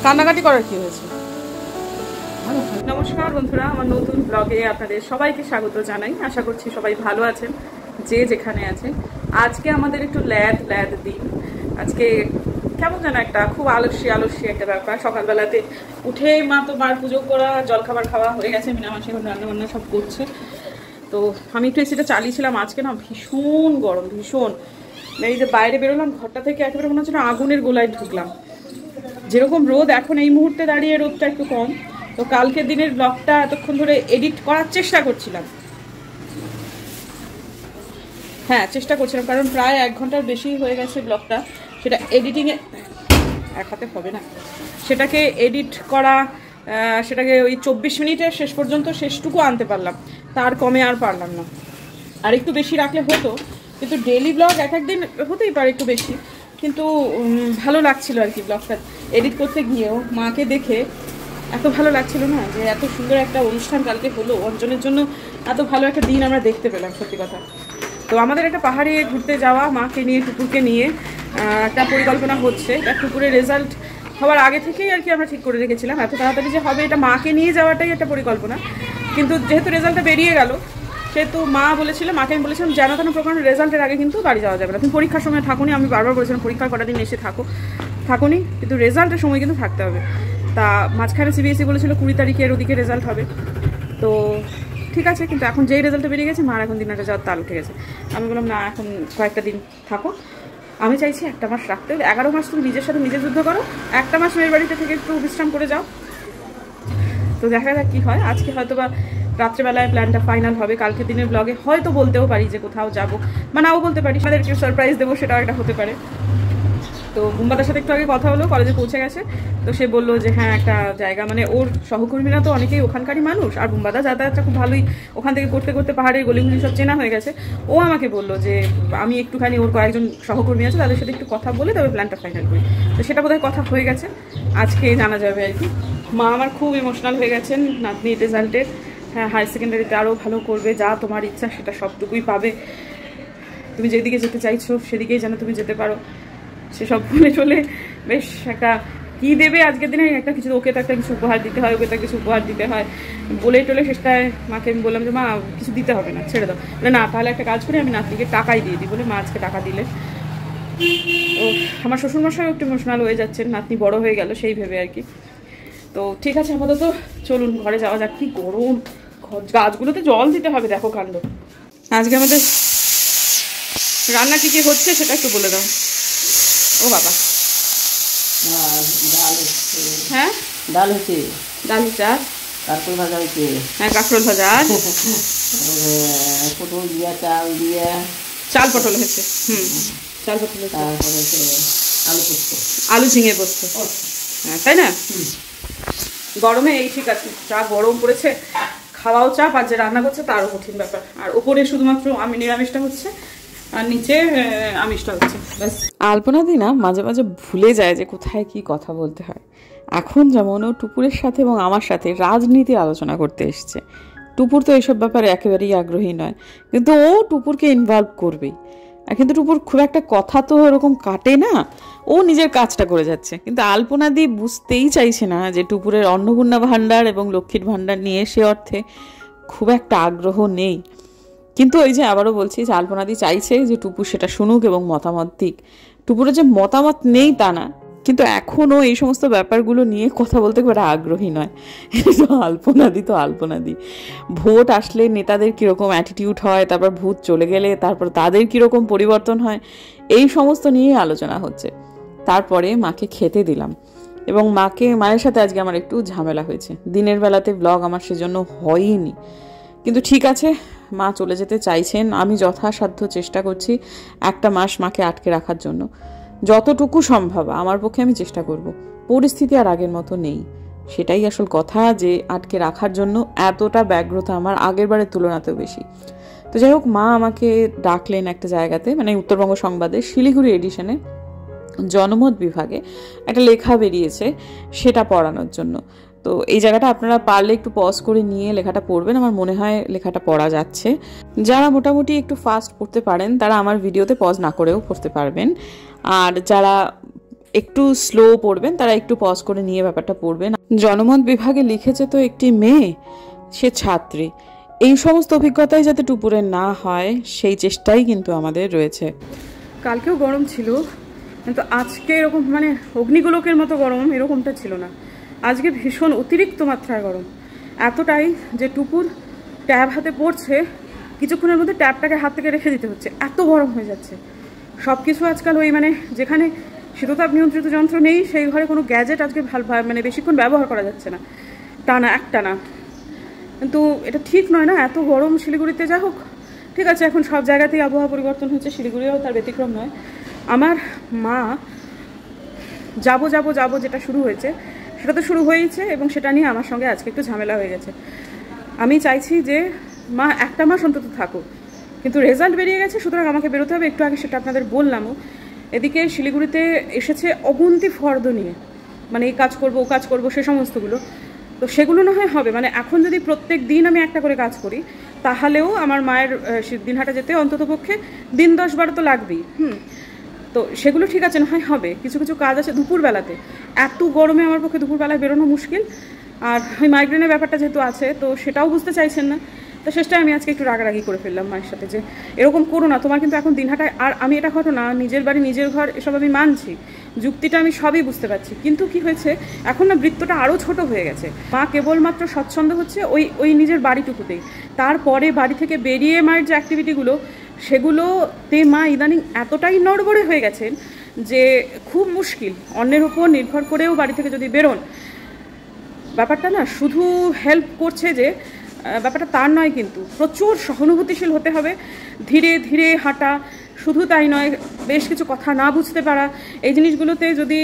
কান্নাকাটি করার কি হয়েছে? নমস্কার বন্ধুরা, আমার নতুন ব্লগে আপনাদের সবাইকে স্বাগত জানাই। আশা করছি সবাই ভালো আছেন যে যেখানে আছেন। আজকে আমাদের একটু ল্যাদ দিন। আজকে কেমন যেন একটা খুব আলস্য একটা ব্যাপার। সকালবেলাতে উঠে মা তো মার পুজো করা, জলখাবার খাওয়া হয়ে গেছে, মিনামাসি এখন রান্নাবান্না সব করছে। তো আমি একটু এসিটা চালিয়েছিলাম। আজকে না ভীষণ গরম, ভীষণ। এই যে বাইরে বেরোলাম ঘরটা থেকে, একেবারে মনে হচ্ছে না আগুনের গোলায় ঢুকলাম। যেরকম রোদ, এখন এই মুহূর্তে দাঁড়িয়ে রোদটা একটু কম। তো কালকের দিনের ব্লগটা এতক্ষণ ধরে এডিট করার চেষ্টা করছিলাম, চেষ্টা করছিলাম, কারণ প্রায় 1 ঘন্টার বেশি হয়ে গেছে ব্লগটা। সেটা এডিটিংয়ে এক হাতে হবে না, সেটাকে এডিট করা, সেটাকে ওই 24 মিনিটের শেষ পর্যন্ত শেষটুকু আনতে পারলাম, তার কমে আর পারলাম না। আর একটু বেশি রাখলে হতো, কিন্তু ডেইলি ব্লগ এক একদিন হতেই পারে একটু বেশি, কিন্তু ভালো লাগছিল আর কি। ব্লগটা এডিট করতে গিয়েও মাকে দেখে এত ভালো লাগছিল না, যে এত সুন্দর একটা অনুষ্ঠান কালকে হলো অঞ্জনের জন্য, এত ভালো একটা দিন আমরা দেখতে পেলাম, সত্যি কথা। তো আমাদের একটা পাহাড়ে ঘুরতে যাওয়া, মাকে নিয়ে টুকুরকে নিয়ে একটা পরিকল্পনা হচ্ছে। টুকুরের রেজাল্ট হওয়ার আগে থেকেই আর কি আমরা ঠিক করে রেখেছিলাম, এত তাড়াতাড়ি যে হবে এটা মাকে নিয়ে যাওয়াটাই একটা পরিকল্পনা। কিন্তু যেহেতু রেজাল্টটা বেরিয়ে গেল, সেহেতু মা বলেছিল, মাকে আমি বলেছিলাম যেন তেন প্রকার রেজাল্টের আগে কিন্তু বাড়ি যাওয়া যাবে না। তুমি পরীক্ষার সময় থাকুনি, আমি বারবার বলেছিলাম পরীক্ষার কটা দিন এসে থাকুনি, কিন্তু রেজাল্টের সময় কিন্তু থাকতে হবে। তা মাঝখানে সিবিএসই বলেছিল 20 তারিখের ওদিকে রেজাল্ট হবে। তো ঠিক আছে, কিন্তু এখন যেই রেজাল্টটা বেরিয়ে গেছে মার এখন দিনটা যাওয়ার তাল উঠে গেছে। আমি বললাম না, এখন কয়েকটা দিন থাকো। আমি চাইছি 1 মাস রাখতে। 11 মাস তুমি নিজের সাথে নিজে যুদ্ধ করো, 1 মাস মেয়ের বাড়িতে থেকে একটু বিশ্রাম করে যাও। তো দেখা যাক কী হয়। আজকে হয়তো বা রাত্রেবেলায় প্ল্যানটা ফাইনাল হবে। কালকে দিনের ব্লগে হয়তো বলতেও পারি যে কোথাও যাবো, বা নাও বলতে পারি, তাদেরকে সারপ্রাইজ দেবো, সেটাও একটা হতে পারে। তো বুম্বাদার সাথে একটু আগে কথা হলো, কলেজে পৌঁছে গেছে। তো সে বললো যে হ্যাঁ একটা জায়গা, মানে ওর সহকর্মীরা তো অনেকেই ওখানকারই মানুষ, আর বুম্বাদা যাতায়াতটা খুব ভালোই ওখান থেকে করতে করতে পাহাড়ের গলিগুলি সব চেনা হয়ে গেছে। ও আমাকে বললো যে আমি একটুখানি ওর কয়েকজন সহকর্মী আছে তাদের সাথে একটু কথা বলে তবে প্ল্যানটা ফাইনাল করি। তো সেটা বোধহয় কথা হয়ে গেছে, আজকে জানা যাবে আর কি। মা আমার খুব ইমোশনাল হয়ে গেছেন নাতনির রেজাল্টের। হ্যাঁ, হায়ার সেকেন্ডারিতে আরও ভালো করবে, যা তোমার ইচ্ছা সেটা সবটুকুই পাবে, তুমি যেদিকে যেতে চাইছো সেদিকেই যেন তুমি যেতে পারো, সেসব বলে চলে বেশ একটা কী দেবে আজকের দিনে একটা কিছু, ওকে তো একটা কিছু উপহার দিতে হয়, ওকে তো কিছু উপহার দিতে হয় বলে টলে শেষটায় মাকে আমি বললাম যে মা কিছু দিতে হবে না, ছেড়ে দাও। বলে না, তাহলে একটা কাজ করি, আমি নাতনিকে টাকাই দিয়ে দিই। বলে মা আজকে টাকা দিলে। ও আমার শ্বশুরমশাইও একটু ইমোশনাল হয়ে যাচ্ছেন, নাতনি বড় হয়ে গেল সেই ভেবে আর কি। তো ঠিক আছে, আপাতত চলুন ঘরে যাওয়া যাক। কি গরম, গাছগুলোতে জল দিতে হবে, দেখো কাণ্ড। আজকে আমাদের রান্না কী কী হচ্ছে সেটা একটু বলে দাও। ও বাবা, হ্যাঁ ডাল হচ্ছে, আর কাঁকরোল ভাজা হচ্ছে। হ্যাঁ, কাঁকরোল ভাজা আর পটল দিয়া, চাল দিয়া, চাল পটল হয়েছে। চাল পটল, তারপরে হচ্ছে আলু পোস্ত, আলু ঝিঙে পোস্ত। হ্যাঁ, তাই না? গরমে এই ঠিক আছে, যা গরম পড়েছে, খাওয়াও চাপ, আর যে রান্না করছে তারও কঠিন ব্যাপার। আর ওপরে শুধুমাত্র আমি নিরামিষটা হচ্ছে, আর নিচে আমিষটা হচ্ছে। আলপনা দি না মাঝে মাঝে ভুলে যায় যে কোথায় কি কথা বলতে হয়। এখন যেমন ও টুপুরের সাথে এবং আমার সাথে রাজনীতির আলোচনা করতে এসছে। টুপুর তো এইসব ব্যাপারে একেবারেই আগ্রহী নয়, কিন্তু ও টুপুরকে ইনভলভ করবেই। আর কিন্তু টুপুর খুব একটা কথা তো এরকম কাটে না, ও নিজের কাজটা করে যাচ্ছে। কিন্তু আলপনা দি বুঝতেই চাইছে না যে টুপুরের অন্নপূর্ণা ভাণ্ডার এবং লক্ষ্মীর ভাণ্ডার নিয়ে সে অর্থে খুব একটা আগ্রহ নেই। কিন্তু ওই যে আবারও বলছি যে আলপনাদি চাইছে যে টুপু সেটা শুনুক এবং মতামত দিক। টুপুরের যে মতামত নেই তা না, কিন্তু এখনও এই সমস্ত ব্যাপারগুলো নিয়ে কথা বলতে খুব আগ্রহী নয়। তো আলপনাদি ভোট আসলে নেতাদের কীরকম অ্যাটিটিউড হয়, তারপর ভোট চলে গেলে তারপর তাদের কীরকম পরিবর্তন হয়, এই সমস্ত নিয়ে আলোচনা হচ্ছে। তারপরে মাকে খেতে দিলাম, এবং মায়ের সাথে আজকে আমার একটু ঝামেলা হয়েছে। দিনের বেলাতে ব্লগ আমার সেজন্য হয়নি, কিন্তু ঠিক আছে, মা চলে যেতে চাইছেন। আমি যথাসাধ্য চেষ্টা করছি 1 মাস মাকে আটকে রাখার জন্য, যতটুকু সম্ভব আমার পক্ষে আমি চেষ্টা করব। পরিস্থিতি আর আগের মতো নেই, সেটাই আসল কথা, যে আটকে রাখার জন্য এতটা ব্যগ্রতা আমার আগের বারের তুলনাতেও বেশি। তো যাই হোক, মা আমাকে ডাকলেন একটা জায়গাতে, মানে উত্তরবঙ্গ সংবাদের শিলিগুড়ি এডিশনে জনমত বিভাগে একটা লেখা বেরিয়েছে, সেটা পড়ানোর জন্য। তো এই জায়গাটা আপনারা পারলে একটু পজ করে নিয়ে লেখাটা পড়বেন। আমার মনে হয় লেখাটা পড়া যাচ্ছে। যারা মোটামুটি একটু ফাস্ট পড়তে পারেন তারা আমার ভিডিওতে পজ না করেও পড়তে পারবেন, আর যারা একটু স্লো পড়বেন তারা একটু পজ করে নিয়ে ব্যাপারটা পড়বেন। জনমত বিভাগে লিখেছে তো একটি মেয়ে, সে ছাত্রী, এই সমস্ত অভিজ্ঞতাই যাতে টুপুরের না হয় সেই চেষ্টাই কিন্তু আমাদের রয়েছে। কালকেও গরম ছিল, কিন্তু আজকে এরকম মানে অগ্নিগোলকের মতো গরম এরকমটা ছিল না। আজকে ভীষণ অতিরিক্ত মাত্রায় গরম, এতটাই যে টুপুর ট্যাব হাতে পড়ছে, কিছুক্ষণের মধ্যে ট্যাবটাকে হাত থেকে রেখে দিতে হচ্ছে, এত গরম হয়ে যাচ্ছে সব কিছু আজকাল। ওই মানে যেখানে শীততাপ নিয়ন্ত্রিত যন্ত্র নেই সেই ঘরে কোনো গ্যাজেট আজকে মানে বেশিক্ষণ ব্যবহার করা যাচ্ছে না, টানা একটানা। কিন্তু এটা ঠিক নয় না, এত গরম শিলিগুড়িতে। যা হোক, ঠিক আছে, এখন সব জায়গাতেই আবহাওয়া পরিবর্তন হচ্ছে, শিলিগুড়িও তার ব্যতিক্রম নয়। আমার মা যাবো যাবো যাবো যেটা শুরু হয়েছে সেটা তো শুরু হয়েছে, এবং সেটা নিয়ে আমার সঙ্গে আজকে একটু ঝামেলা হয়ে গেছে। আমি চাইছি যে মা একটা মাস অন্তত থাকুক, কিন্তু রেজাল্ট বেরিয়ে গেছে, সুতরাং আমাকে বেরোতে হবে। একটু আগে সেটা আপনাদের বললামও। এদিকে শিলিগুড়িতে এসেছে অগুন্তি ফর্দ নিয়ে, মানে এই কাজ করবো ও কাজ করবো সে সমস্তগুলো। তো সেগুলো না হয় হবে, মানে এখন যদি প্রত্যেক দিন আমি একটা করে কাজ করি তাহলেও আমার মায়ের দিনহাটা যেতে অন্তত পক্ষে দিন 10-12 তো লাগবেই। তো সেগুলো ঠিক আছে, না হয় হবে। কিছু কিছু কাজ আছে দুপুরবেলাতে, এত গরমে আমার পক্ষে দুপুরবেলায় বেরোনো মুশকিল। আর ওই মাইগ্রেনের ব্যাপারটা যেহেতু আছে, তো সেটাও বুঝতে চাইছেন না। তো শেষটায় আমি আজকে একটু রাগারাগি করে ফেললাম মায়ের সাথে যে এরকম করো না, তোমার কিন্তু এখন দিনহাটায়। আর আমি এটা ঘটনা, নিজের বাড়ি নিজের ঘর, এসব আমি মানছি, যুক্তিটা আমি সবই বুঝতে পারছি, কিন্তু কি হয়েছে এখন না বৃত্তটা আরও ছোট হয়ে গেছে। মা কেবলমাত্র স্বচ্ছন্দ হচ্ছে ওই নিজের বাড়িটুকুতেই। তারপরে বাড়ি থেকে বেরিয়ে মায়ের যে অ্যাক্টিভিটিগুলো সেগুলোতে মা ইদানিং এতটাই নড়বড়ে হয়ে গেছেন যে খুব মুশকিল। অন্যের উপর নির্ভর করেও বাড়ি থেকে যদি বেরোন, ব্যাপারটা না শুধু হেল্প করছে যে ব্যাপারটা তার নয়, কিন্তু প্রচুর সহানুভূতিশীল হতে হবে, ধীরে ধীরে হাঁটা। শুধু তাই নয়, বেশ কিছু কথা না বুঝতে পারা, এই জিনিসগুলোতে যদি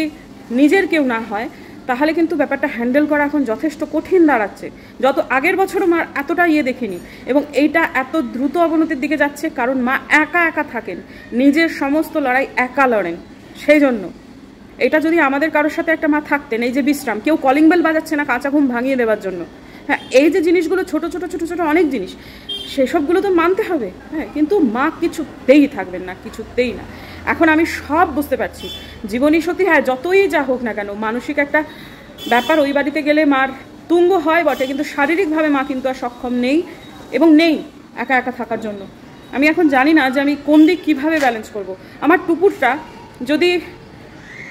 নিজের কেউ না হয় তাহলে কিন্তু ব্যাপারটা হ্যান্ডেল করা এখন যথেষ্ট কঠিন দাঁড়াচ্ছে। যত আগের বছরও মা এতটা দেখিনি, এবং এইটা এত দ্রুত অবনতির দিকে যাচ্ছে কারণ মা একা একা থাকেন, নিজের সমস্ত লড়াই একা লড়েন। সেই জন্য এটা যদি আমাদের কারোর সাথে একটা মা থাকতেন, এই যে বিশ্রাম, কেউ কলিং বেল বাজাচ্ছে না কাঁচা ঘুম ভাঙিয়ে দেওয়ার জন্য, হ্যাঁ, এই যে জিনিসগুলো ছোট ছোট ছোট ছোট অনেক জিনিস, সেসবগুলো তো মানতে হবে, হ্যাঁ, কিন্তু মা কিছুতেই থাকবেন না, কিছুতেই না। এখন আমি সব বুঝতে পারছি, জীবনী সত্যি, হ্যাঁ, যতই যা হোক না কেন, মানসিক একটা ব্যাপার ওই বাড়িতে গেলে মার তুঙ্গ হয় বটে, কিন্তু শারীরিকভাবে মা কিন্তু আর সক্ষম নেই, এবং নেই একা একা থাকার জন্য। আমি এখন জানি না যে আমি কোন দিক কীভাবে ব্যালেন্স করব। আমার টুপুরটা যদি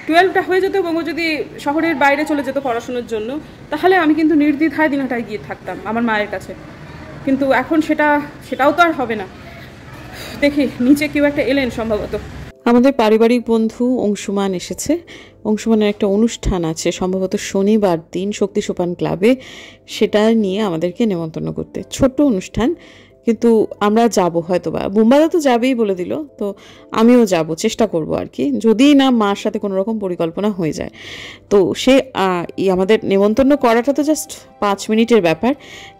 12টা হয়ে যেত এবং ও যদি শহরের বাইরে চলে যেত পড়াশোনার জন্য, তাহলে আমি কিন্তু নির্দ্বিধায় দিনহাটায় গিয়ে থাকতাম আমার মায়ের কাছে। কিন্তু এখন সেটাও তো আর হবে না। দেখি নিচে কেউ একটা এলেন সম্ভবত। আমাদের পারিবারিক বন্ধু অংশুমান এসেছে। অংশুমানের একটা অনুষ্ঠান আছে সম্ভবত শনিবার দিন শক্তি সোপান ক্লাবে, সেটা নিয়ে আমাদেরকে নেমন্তন্ন করতে। ছোট্ট অনুষ্ঠান, কিন্তু আমরা যাব হয়তো বা। বুম্বাদা তো যাবেই বলে দিল, তো আমিও যাব, চেষ্টা করব আর কি, যদি না মার সাথে কোনো রকম পরিকল্পনা হয়ে যায়। তো সে আমাদের নেমন্তন্ন করাটা তো জাস্ট 5 মিনিটের ব্যাপার,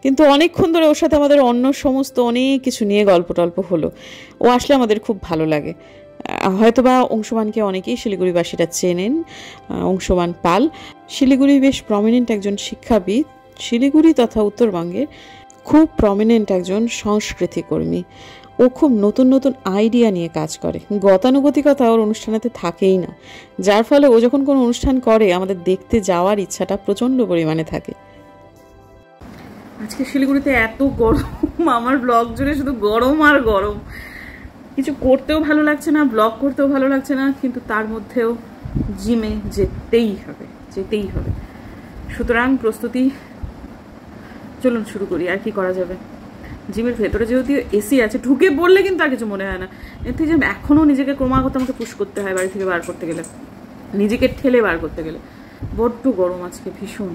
কিন্তু অনেকক্ষণ ধরে ওর সাথে আমাদের অন্য সমস্ত অনেক কিছু নিয়ে গল্প টল্প হলো। ও আসলে আমাদের খুব ভালো লাগে। হয়তোবা অংশুমানকে অনেকেই শিলিগুড়িবাসীরা চেনেন। অংশুমান পাল শিলিগুড়ি বেশ প্রমিনেন্ট একজন শিক্ষাবিদ, শিলিগুড়ি তথা উত্তরবঙ্গের খুব প্রমিনেন্ট একজন সংস্কৃতি কর্মী। ও খুব নতুন নতুন আইডিয়া নিয়ে কাজ করে, গতানুগতিকতা ওর অনুষ্ঠানেতে থাকেই না, যার ফলে ও যখন কোনো অনুষ্ঠান করে আমাদের দেখতে যাওয়ার ইচ্ছাটা প্রচণ্ড পরিমাণে থাকে। আজকে শিলিগুড়িতে এত গরম, আমার ব্লগ জুড়ে শুধু গরম আর গরম, কিছু করতেও ভালো লাগছে না, ব্লগ করতেও ভালো লাগছে না, কিন্তু তার মধ্যেও জিমে যেতেই হবে। সুতরাং প্রস্তুতি, চলুন শুরু করি। আর কি করা যাবে, জিমের ভেতরে যেহেতু এসি আছে, ঢুকে পড়লে কিন্তু আর কিছু মনে হয় না। এর থেকে যে এখনও নিজেকে ক্রমাগত আমাকে পুশ করতে হয় বাড়ি থেকে বার করতে গেলে, নিজেকে ঠেলে বার করতে গেলে। বড্ড গরম আজকে, ভীষণ।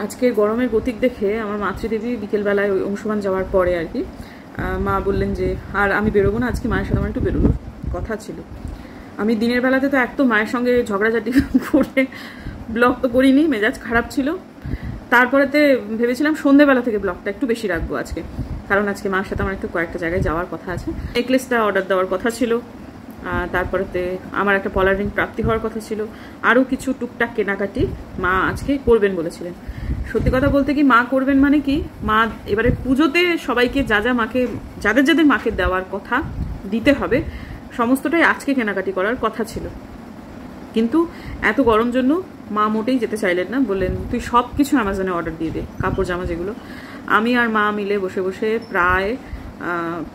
আজকের গরমের গতিক দেখে আমার মাতৃদেবী বিকেলবেলায় ওই অংশুমান যাওয়ার পরে আর কি মা বললেন যে আর আমি বেরোবো না, আজকে মায়ের সাথে আমার একটু বেরোনোর কথা ছিল। আমি দিনের বেলাতে তো একদম মায়ের সঙ্গে ঝগড়াঝাটি করে ব্লগ তো করিনি, মেজাজ খারাপ ছিল। তারপরেতে ভেবেছিলাম সন্ধ্যেবেলা থেকে ব্লগটা একটু বেশি রাখবো আজকে, কারণ আজকে মার সাথে আমার একটু কয়েকটা জায়গায় যাওয়ার কথা আছে। নেকলেসটা অর্ডার দেওয়ার কথা ছিল, তারপরেতে আমার একটা পলার রিং প্রাপ্তি হওয়ার কথা ছিল, আরও কিছু টুকটাক কেনাকাটি মা আজকে করবেন বলেছিলেন। সত্যি কথা বলতে কি, মা করবেন মানে কি, মা এবারে পুজোতে সবাইকে যাদের মাকে দেওয়ার কথা দিতে হবে, সমস্তটাই আজকে কেনাকাটি করার কথা ছিল। কিন্তু এত গরম জন্য মা মোটেই যেতে চাইলেন না, বললেন তুই সব কিছু অ্যামাজনে অর্ডার দিয়ে দে, কাপড় জামা যেগুলো। আমি আর মা মিলে বসে বসে প্রায়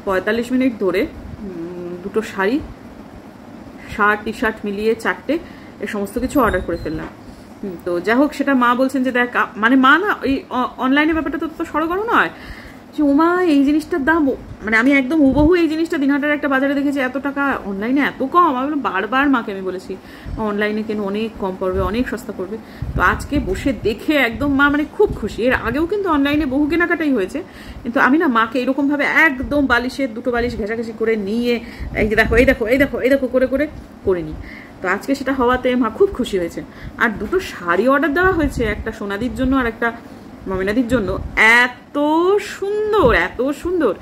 45 মিনিট ধরে দুটো শাড়ি, শার্ট টি শার্ট মিলিয়ে 4টে এ সমস্ত কিছু অর্ডার করে ফেললাম। তো যাই হোক, সেটা মা বলছেন যে দেখ, মানে মা না এই অনলাইনে ব্যাপারটা তো সরগরম নয় যে ওমা এই জিনিসটার দাম, মানে আমি একদম হুবহু এই জিনিসটা দিনহাটার একটা বাজারে দেখেছি এত টাকা, অনলাইনে এত কম। আমি বারবার মাকে আমি বলেছি অনলাইনে কেন, অনেক কম পড়বে, অনেক সস্তা পড়বে। তো আজকে বসে দেখে একদম মা মানে খুব খুশি। এর আগেও কিন্তু অনলাইনে বহু কেনাকাটাই হয়েছে, কিন্তু আমি না মাকে এরকমভাবে একদম বালিশের দুটো বালিশ ঘেঁষাঘেঁষি করে নিয়ে এই যে দেখো এই দেখো এই দেখো এই দেখো করে করে করিনি। তো আজকে সেটা হওয়াতে মা খুব খুশি হয়েছে। আর দুটো শাড়ি অর্ডার দেওয়া হয়েছে, একটা সোনাদির জন্য আর একটা মমিনাদির জন্য, এত সুন্দর এত সুন্দর।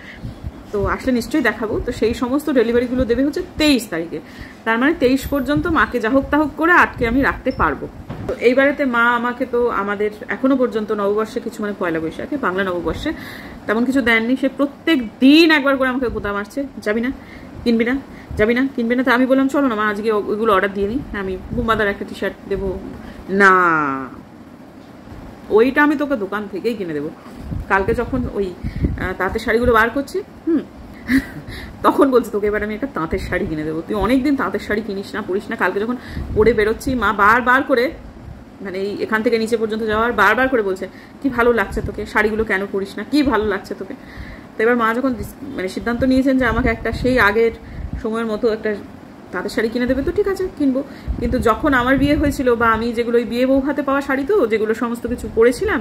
তো আসলে নিশ্চয়ই দেখাবো। তো সেই সমস্ত ডেলিভারিগুলো দেবে হচ্ছে 23 তারিখে। তার মানে 23 পর্যন্ত মাকে যা হোক তা হোক করে আটকে আমি রাখতে পারবো। তো এইবারেতে মা আমাকে তো আমাদের এখনো পর্যন্ত নববর্ষে কিছু, মানে পয়লা বৈশাখে বাংলা নববর্ষে তেমন কিছু দেননি। সে প্রত্যেক দিন একবার করে আমাকে গোদা মারছে, যাবি না, কিনবি না, যাবি না, কিনবি না। তো আমি বললাম চলো না মা, আজকে ওইগুলো অর্ডার দিয়ে নিই, আমি বুম্বাদার একটা টি শার্ট দেবো। না, ওইটা আমি তোকে দোকান থেকেই কিনে দেবো। কালকে যখন ওই তাঁতের শাড়িগুলো বার করছি, তখন বলছি তোকে এবার আমি একটা তাঁতের শাড়ি কিনে দেবো, তুই অনেকদিন তাঁতের শাড়ি কিনিস না, পরিস না। কালকে যখন পরে বেরোচ্ছি, মা বারবার করে, মানে এই এখান থেকে নিচে পর্যন্ত যাওয়ার বারবার করে বলছে কি ভালো লাগছে তোকে, শাড়িগুলো কেন পরিস না, কি ভালো লাগছে তোকে। তো এবার মা যখন মানে সিদ্ধান্ত নিয়েছেন যে আমাকে একটা সেই আগের সময়ের মতো একটা তাঁতের শাড়ি কিনে দেবে, তো ঠিক আছে কিনবো। কিন্তু যখন আমার বিয়ে হয়েছিল, বা আমি যেগুলো ওই বিয়ে বউ হাতে পাওয়া শাড়ি, তো যেগুলো সমস্ত কিছু পরেছিলাম,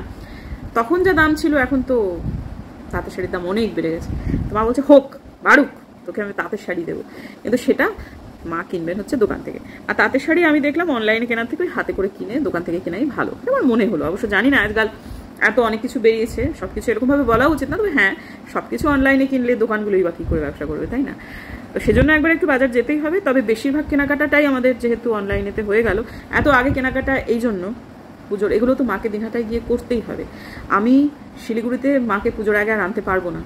তখন যা দাম ছিল, এখন তো তাঁতের শাড়ির দাম অনেক বেড়ে গেছে। তো মা বলছে হোক বাড়ুক, তোকে আমি তাঁতের শাড়ি দেবো। কিন্তু সেটা মা কিনবেন হচ্ছে দোকান থেকে। আর তাঁতের শাড়ি আমি দেখলাম অনলাইনে কেনার থেকে হাতে করে কিনে দোকান থেকে কেনাই ভালো, আমার মনে হলো। অবশ্য জানি না আজকাল এত অনেক কিছু বেরিয়েছে, সব কিছু এরকমভাবে বলা উচিত না, তবে হ্যাঁ সব কিছু অনলাইনে কিনলে দোকানগুলোই বা কী করে ব্যবসা করবে, তাই না? তো সেজন্য একবার একটু বাজার যেতেই হবে। তবে বেশিরভাগ কেনাকাটাটাই আমাদের যেহেতু অনলাইনেতে হয়ে গেল, এত আগে কেনাকাটা এই জন্য পুজোর, এগুলো তো মাকে দিনহাটায় গিয়ে করতেই হবে। আমি শিলিগুড়িতে মাকে পুজোর আগে আর আনতে পারবো না,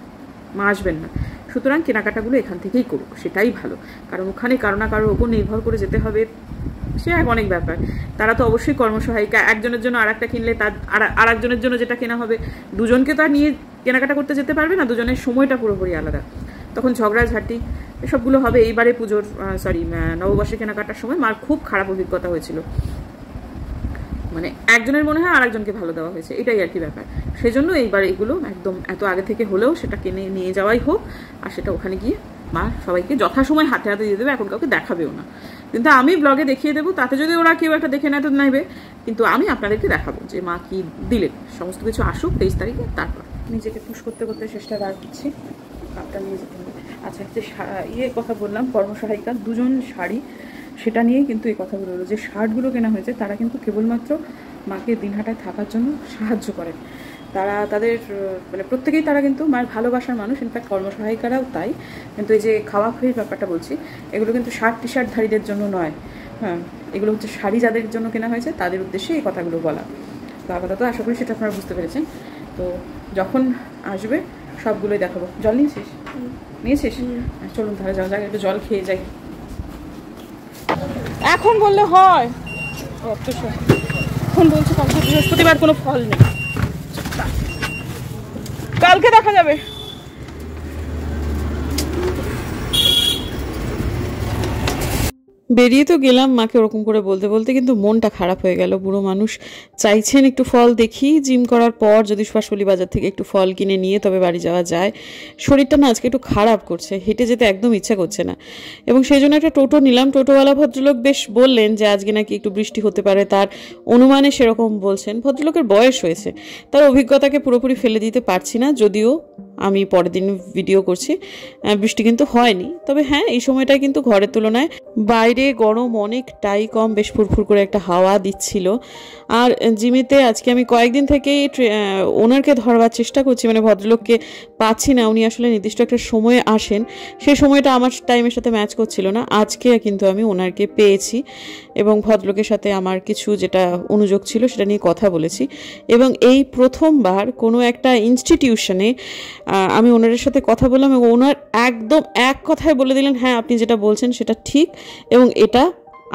মা আসবেন না। সুতরাং কেনাকাটাগুলো এখান থেকেই করুক, সেটাই ভালো। কারণ ওখানে কারো না কারোর ওপর নির্ভর করে যেতে হবে, সে এক অনেক ব্যাপার। তারা তো অবশ্যই কর্মসহায়িকা, একজনের জন্য আর একটা কিনলে তার আর একজনের জন্য যেটা কেনা হবে, দুজনকে তো আর নিয়ে কেনাকাটা করতে যেতে পারবে না, দুজনের সময়টা পুরোপুরি আলাদা, তখন ঝগড়াঝাঁটি এসবগুলো হবে। এইবারে পুজোর নববর্ষে কেনাকাটার সময় মার খুব খারাপ অভিজ্ঞতা হয়েছিল, মানে একজনের মনে হয় আর একজনকে ভালো দেওয়া হয়েছে, এটাই আর কি ব্যাপার। সেই জন্য এইবার এগুলো একদম এত আগে থেকে হলেও সেটা কিনে নিয়ে যাওয়াই হোক, আর সেটা ওখানে গিয়ে মা সবাইকে যথাসময় হাতে হাতে দিয়ে দেবে, এখন কাউকে দেখাবেও না। কিন্তু আমি ব্লগে দেখিয়ে দেবো, তাতে যদি ওরা কেউ একটা দেখে নেয় তো নেবে, কিন্তু আমি আপনাদেরকে দেখাবো যে মা কি দিলেন। সমস্ত কিছু আসুক 23 তারিখে, তারপর নিজেকে পুশ করতে করতে চেষ্টা বার করছি, কাপটা নিয়ে যেতে হবে। আচ্ছা, যে কথা বললাম কর্মসহায়িকা, দুজন শাড়ি, সেটা নিয়েই কিন্তু এই কথাগুলো হলো যে শার্টগুলো কেনা হয়েছে, তারা কিন্তু কেবলমাত্র মাকে দিনহাটায় থাকার জন্য সাহায্য করেন। তারা তাদের মানে প্রত্যেকেই তারা কিন্তু মায়ের ভালোবাসার মানুষ, ইনফ্যাক্ট কর্মসহায়িকারাও তাই। কিন্তু এই যে খাওয়া খুঁড়ির ব্যাপারটা বলছি, এগুলো কিন্তু শার্ট টি শার্টধারীদের জন্য নয়, হ্যাঁ, এগুলো হচ্ছে শাড়ি যাদের জন্য কেনা হয়েছে তাদের উদ্দেশ্যে এই কথাগুলো বলা। তো আপাতত আশা করি সেটা আপনারা বুঝতে পেরেছেন। তো যখন আসবে সবগুলোই দেখাবো। জল নিয়েছিস? নিয়েছিস? চলুন তাহলে যাওয়া যাক, একটু জল খেয়ে যাই। এখন বললে হয়? এখন বলছে কালকে বৃহস্পতিবার, কোনো ফল নেই, কালকে দেখা যাবে। বেরিয়ে তো গেলাম মাকে ওরকম করে বলতে বলতে, কিন্তু মনটা খারাপ হয়ে গেল। বুড়ো মানুষ চাইছেন একটু ফল দেখি, জিম করার পর যদি সুভাষপল্লী বাজার থেকে একটু ফল কিনে নিয়ে তবে বাড়ি যাওয়া যায়। শরীরটা না আজকে একটু খারাপ করছে, হেঁটে যেতে একদম ইচ্ছা করছে না, এবং সেই জন্য একটা টোটো নিলাম। টোটোওয়ালা ভদ্রলোক বেশ বললেন যে আজকে নাকি একটু বৃষ্টি হতে পারে, তার অনুমানে সেরকম বলছেন। ভদ্রলোকের বয়স হয়েছে, তার অভিজ্ঞতাকে পুরোপুরি ফেলে দিতে পারছি না, যদিও আমি পরের দিন ভিডিও করছি, বৃষ্টি কিন্তু হয়নি। তবে হ্যাঁ, এই সময়টায় কিন্তু ঘরের তুলনায় বাইরে গরম অনেকটাই কম, বেশ ফুরফুর করে একটা হাওয়া দিচ্ছিল। আর জিমেতে আজকে আমি কয়েকদিন থেকেই ওনারকে ধরবার চেষ্টা করছি, মানে ভদ্রলোককে পাচ্ছি না। উনি আসলে নির্দিষ্ট একটা সময়ে আসেন, সেই সময়টা আমার টাইমের সাথে ম্যাচ করছিল না। আজকে কিন্তু আমি ওনারকে পেয়েছি, এবং ভদ্রলোকের সাথে আমার কিছু যেটা অনুযোগ ছিল সেটা নিয়ে কথা বলেছি। এবং এই প্রথমবার কোনো একটা ইনস্টিটিউশনে আমি ওনারের সাথে কথা বললাম, এবং ওনার একদম এক কথায় বলে দিলেন হ্যাঁ আপনি যেটা বলছেন সেটা ঠিক, এবং এটা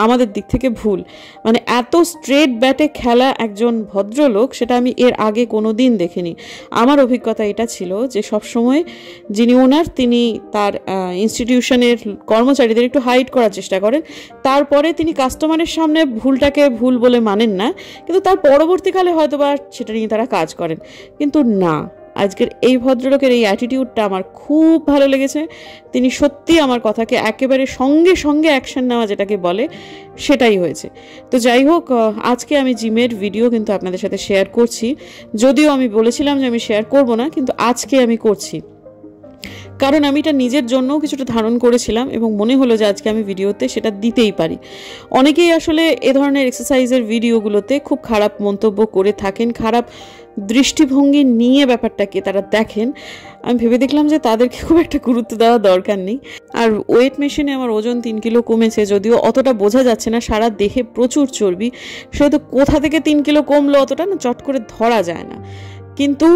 আমাদের দিক থেকে ভুল। মানে এত স্ট্রেট ব্যাটে খেলা একজন ভদ্রলোক সেটা আমি এর আগে কোনো দিন দেখিনি। আমার অভিজ্ঞতা এটা ছিল যে সবসময় যিনি ওনার তিনি তার ইনস্টিটিউশনের কর্মচারীদের একটু হাইড করার চেষ্টা করেন, তারপরে তিনি কাস্টমারের সামনে ভুলটাকে ভুল বলে মানেন না, কিন্তু তার পরবর্তীকালে হয়তো বা সেটা নিয়ে তারা কাজ করেন। কিন্তু না, আজকের এই ভদ্রলোকের এই অ্যাটিটিউডটা আমার খুব ভালো লেগেছে। তিনি সত্যি আমার কথাকে একেবারে সঙ্গে সঙ্গে অ্যাকশন নেওয়া যেটাকে বলে সেটাই হয়েছে। তো যাই হোক, আজকে আমি জিমের ভিডিও কিন্তু আপনাদের সাথে শেয়ার করছি, যদিও আমি বলেছিলাম যে আমি শেয়ার করব না, কিন্তু আজকে আমি করছি কারণ আমি এটা নিজের জন্যও কিছুটা ধারণ করেছিলাম এবং মনে হলো যে আজকে আমি ভিডিওতে সেটা দিতেই পারি। অনেকেই আসলে এ ধরনের এক্সারসাইজের ভিডিওগুলোতে খুব খারাপ মন্তব্য করে থাকেন, খারাপ দৃষ্টিভঙ্গি নিয়ে ব্যাপারটাকে তারা দেখেন। আমি ভেবে দেখলাম যে তাদেরকে খুব একটা গুরুত্ব দেওয়া দরকার নেই। আর ওয়েট মেশিনে আমার ওজন 3 কিলো কমেছে, যদিও অতটা বোঝা যাচ্ছে না, সারা দেহে প্রচুর চর্বি, সেহেতু কোথা থেকে 3 কিলো কমলো অতটা না চট করে ধরা যায় না। কিন্তু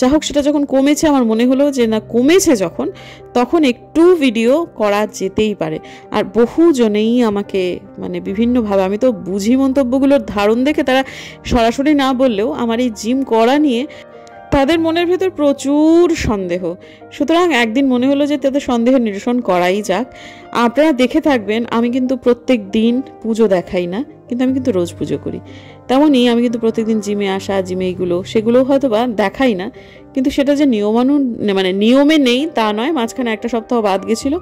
যা হোক, সেটা যখন কমেছে আমার মনে হলো যে না, কমেছে যখন, তখন একটু ভিডিও করা যেতেই পারে। আর বহুজনেই আমাকে মানে বিভিন্নভাবে, আমি তো বুঝি মন্তব্যগুলোর ধারণ দেখে, তারা সরাসরি না বললেও আমার এই জিম করা নিয়ে তাদের মনের ভেতর প্রচুর সন্দেহ। সুতরাং একদিন মনে হলো যে তাদের সন্দেহের নিরসন করাই যাক। আপনারা দেখে থাকবেন আমি কিন্তু প্রত্যেক দিন পুজো দেখাই না, কিন্তু আমি কিন্তু রোজ পুজো করি। তেমনই আমি কিন্তু প্রত্যেকদিন জিমে আসা, জিমে সেগুলো হয়তো বা দেখাই না, কিন্তু সেটা যে নিয়মে নেই তা নয়। মাঝখানে একটা সপ্তাহ বাদ গেছিলো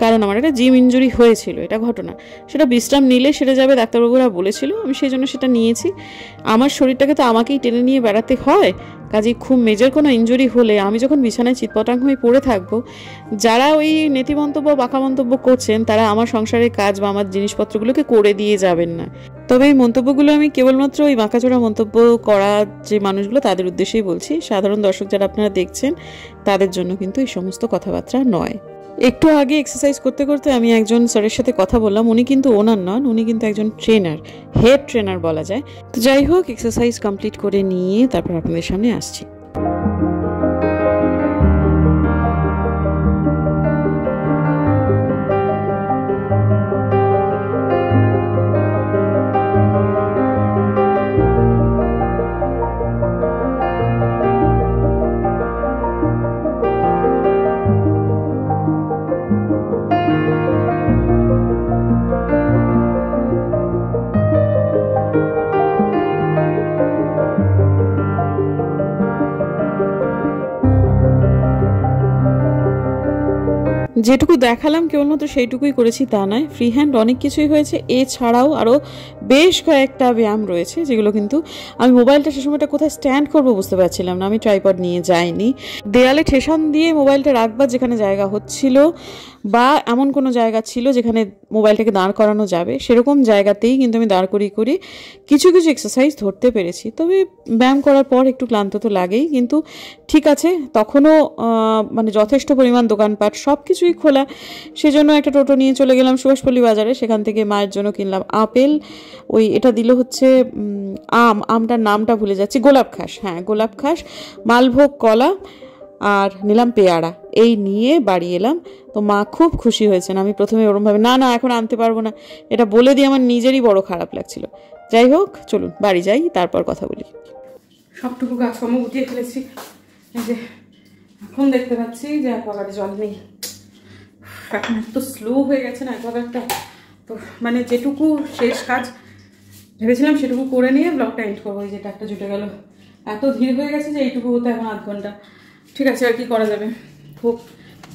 কারণ আমার একটা জিম ইনজুরি হয়েছিল, এটা ঘটনা। সেটা বিশ্রাম নিলে সেরে যাবে, ডাক্তারবাবুরা বলেছিল, আমি সেই জন্য সেটা নিয়েছি। আমার শরীরটাকে তো আমাকেই টেনে নিয়ে বেড়াতে হয়, কাজেই খুব মেজর কোনো ইনজুরি হলে আমি যখন বিছানায় চিৎপটাং হয়ে পড়ে থাকবো, যারা ওই নেতি মন্তব্য, বাঁকা মন্তব্য করছেন, তারা আমার সংসারের কাজ বা আমার জিনিসপত্রগুলোকে করে দিয়ে যাবেন না। তবে এই মন্তব্যগুলো আমি কেবলমাত্র ওই বাঁকাচোরা মন্তব্য করা যে মানুষগুলো তাদের উদ্দেশ্যেই বলছি। সাধারণ দর্শক যারা আপনারা দেখছেন তাদের জন্য কিন্তু এই সমস্ত কথাবার্তা নয়। একটু আগে এক্সারসাইজ করতে করতে আমি একজন স্যারের সাথে কথা বললাম। উনি কিন্তু ওনার নন, উনি কিন্তু একজন ট্রেনার, হেড ট্রেনার বলা যায়। তো যাই হোক, এক্সারসাইজ কমপ্লিট করে নিয়ে তারপর আপনাদের সামনে আসছি। যেটুকু দেখালাম কেবলমাত্র সেইটুকুই করেছি তা নয়, ফ্রি হ্যান্ড অনেক কিছুই হয়েছে। এছাড়াও আরও বেশ কয়েকটা ব্যায়াম রয়েছে যেগুলো কিন্তু আমি মোবাইলটা সে সময়টা কোথায় স্ট্যান্ড করবো বুঝতে পারছিলাম না, আমি ট্রাইপড নিয়ে যাইনি। দেয়ালে ঠেসান দিয়ে মোবাইলটা রাখবার যেখানে জায়গা হচ্ছিল বা এমন কোনো জায়গা ছিল যেখানে মোবাইলটাকে দাঁড় করানো যাবে, সেরকম জায়গাতেই কিন্তু আমি দাঁড় করিয়ে কিছু এক্সারসাইজ ধরতে পেরেছি। তবে ব্যায়াম করার পর একটু ক্লান্ত তো লাগেই, কিন্তু ঠিক আছে, তখনও মানে যথেষ্ট পরিমাণ দোকানপাট সব কিছুই খোলা। সেজন্য একটা টোটো নিয়ে চলে গেলাম সুভাষপল্লী বাজারে। সেখান থেকে মায়ের জন্য কিনলাম আপেল, ওই এটা দিল হচ্ছে আমটার নামটা ভুলে যাচ্ছি, গোলাপ খাস, হ্যাঁ গোলাপ খাস, মালভোগ কলা, আর নিলাম পেয়ারা। এই নিয়ে বাড়ি এলাম। তো মা খুব খুশি হয়েছেন। আমি প্রথমে ওরমভাবে না এখন আনতে পারবো না এটা বলে দিয়ে আমার নিজেরই বড় খারাপ লাগছিল। যাই হোক, চলুন বাড়ি যাই, তারপর কথা বলি। সবটুকু কাজকর্ম গুটিয়ে ফেলেছি। এই যে এখন দেখতে পাচ্ছি যে অ্যাকোয়াগার্ডে জল নেই। এখন এত স্লো হয়ে গেছে না অ্যাকোয়াগার্ডটা, তো মানে যেটুকু শেষ কাজ ভেবেছিলাম সেটুকু করে নিয়ে ব্লগটা এন্ড করবো। এই যেটা একটা জুটে গেল, এত ধীর হয়ে গেছে যে এইটুকু হতে এখন আধ ঘন্টা। ঠিক আছে, আর কি করা যাবে, হোক।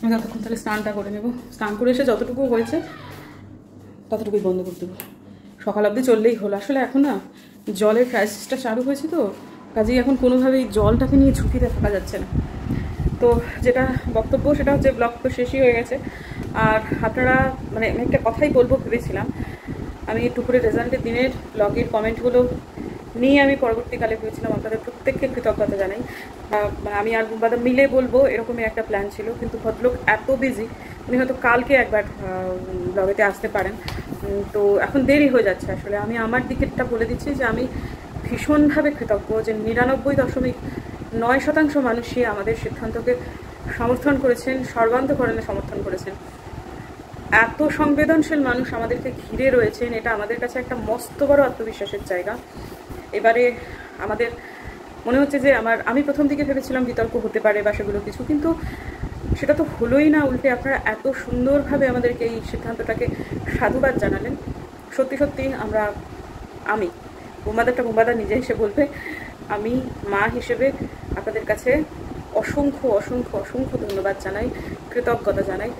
আমি ততক্ষণ তাহলে স্নানটা করে নেবো। স্নান করে এসে যতটুকু হয়েছে ততটুকুই বন্ধ করে দেবো। সকাল অবধি চললেই হলো। আসলে এখন না জলের ক্রাইসিসটা চালু হয়েছে, তো কাজেই এখন কোনোভাবেই জলটাকে নিয়ে ঝুঁকিতে থাকা যাচ্ছে না। তো যেটা বক্তব্য সেটা হচ্ছে, ব্লগ তো শেষই হয়ে গেছে। আর আপনারা মানে আমি একটা কথাই বলবো ভেবেছিলাম, আমি দুপুরের রেজাল্টের দিনের ব্লগের কমেন্টগুলো নিয়ে আমি পরবর্তীকালে ভেবেছিলাম আপনাদের প্রত্যেককে কৃতজ্ঞতা জানাই। আমি আর গুম্বাদা মিলে বলবো এরকমই একটা প্ল্যান ছিল, কিন্তু ভদ্রলোক এত বিজি, উনি হয়তো কালকে একবার ব্লগেতে আসতে পারেন। তো এখন দেরি হয়ে যাচ্ছে। আসলে আমি আমার দিকেরটা বলে দিচ্ছি যে আমি ভীষণভাবে কৃতজ্ঞ যে 99.9% মানুষই আমাদের সিদ্ধান্তকে সমর্থন করেছেন, সর্বান্তকরণে সমর্থন করেছেন। এত সংবেদনশীল মানুষ আমাদেরকে ঘিরে রয়েছেন, এটা আমাদের কাছে একটা মস্ত বড় আত্মবিশ্বাসের জায়গা। এবারে আমাদের মনে হচ্ছে যে আমি প্রথম দিকে ভেবেছিলাম বিতর্ক হতে পারে বা সেগুলো কিছু, কিন্তু সেটা তো হলোই না। উল্টে আপনারা এত সুন্দরভাবে আমাদেরকে এই সিদ্ধান্তটাকে সাধুবাদ জানালেন। সত্যি সত্যি আমি বোমাদারটা নিজে এসে বলবে, আমি মা হিসেবে আপনাদের কাছে অসংখ্য অসংখ্য অসংখ্য ধন্যবাদ জানাই, কৃতজ্ঞতা জানাই।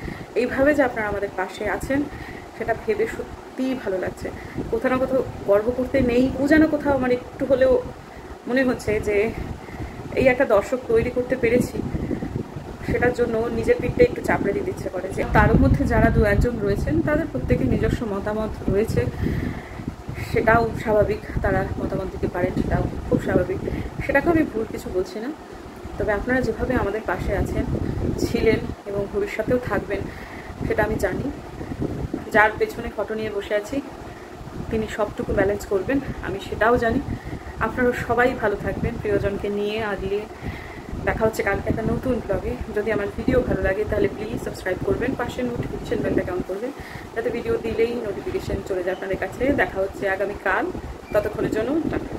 এইভাবে যে আপনারা আমাদের পাশে আছেন সেটা ভেবে সত্যিই ভালো লাগছে। কোথাও না কোথাও গর্ব করতে নেই, যেন কোথাও আমার একটু হলেও মনে হচ্ছে যে এই একটা দর্শক তৈরি করতে পেরেছি, সেটার জন্য নিজের পিঠটা একটু চাপড়ে দিতে ইচ্ছে করে। যে তার মধ্যে যারা 2-1 রয়েছেন তাদের প্রত্যেকের নিজস্ব মতামত রয়েছে, সেটাও স্বাভাবিক। তারা মতামত দিতে পারেন, সেটাও খুব স্বাভাবিক। সেটাকে আমি ভুল কিছু বলছি না। তবে আপনারা যেভাবে আমাদের পাশে আছেন, ছিলেন এবং ভবিষ্যতেও থাকবেন সেটা আমি জানি। যার পেছনে ফটো নিয়ে বসে আছি তিনি সবটুকু ব্যালেন্স করবেন, আমি সেটাও জানি। আপনারা সবাই ভালো থাকবেন প্রিয়জনকে নিয়ে আগলে। দেখা হচ্ছে কালকে একটা নতুন ব্লগে। যদি আমার ভিডিও ভালো লাগে তাহলে প্লিজ সাবস্ক্রাইব করবেন, পাশে নোটিফিকেশন বেলটা অন করবেন, যাতে ভিডিও দিলেই নোটিফিকেশন চলে যায় আপনাদের কাছে। দেখা হচ্ছে আগামীকাল, ততক্ষণের জন্য টাটা।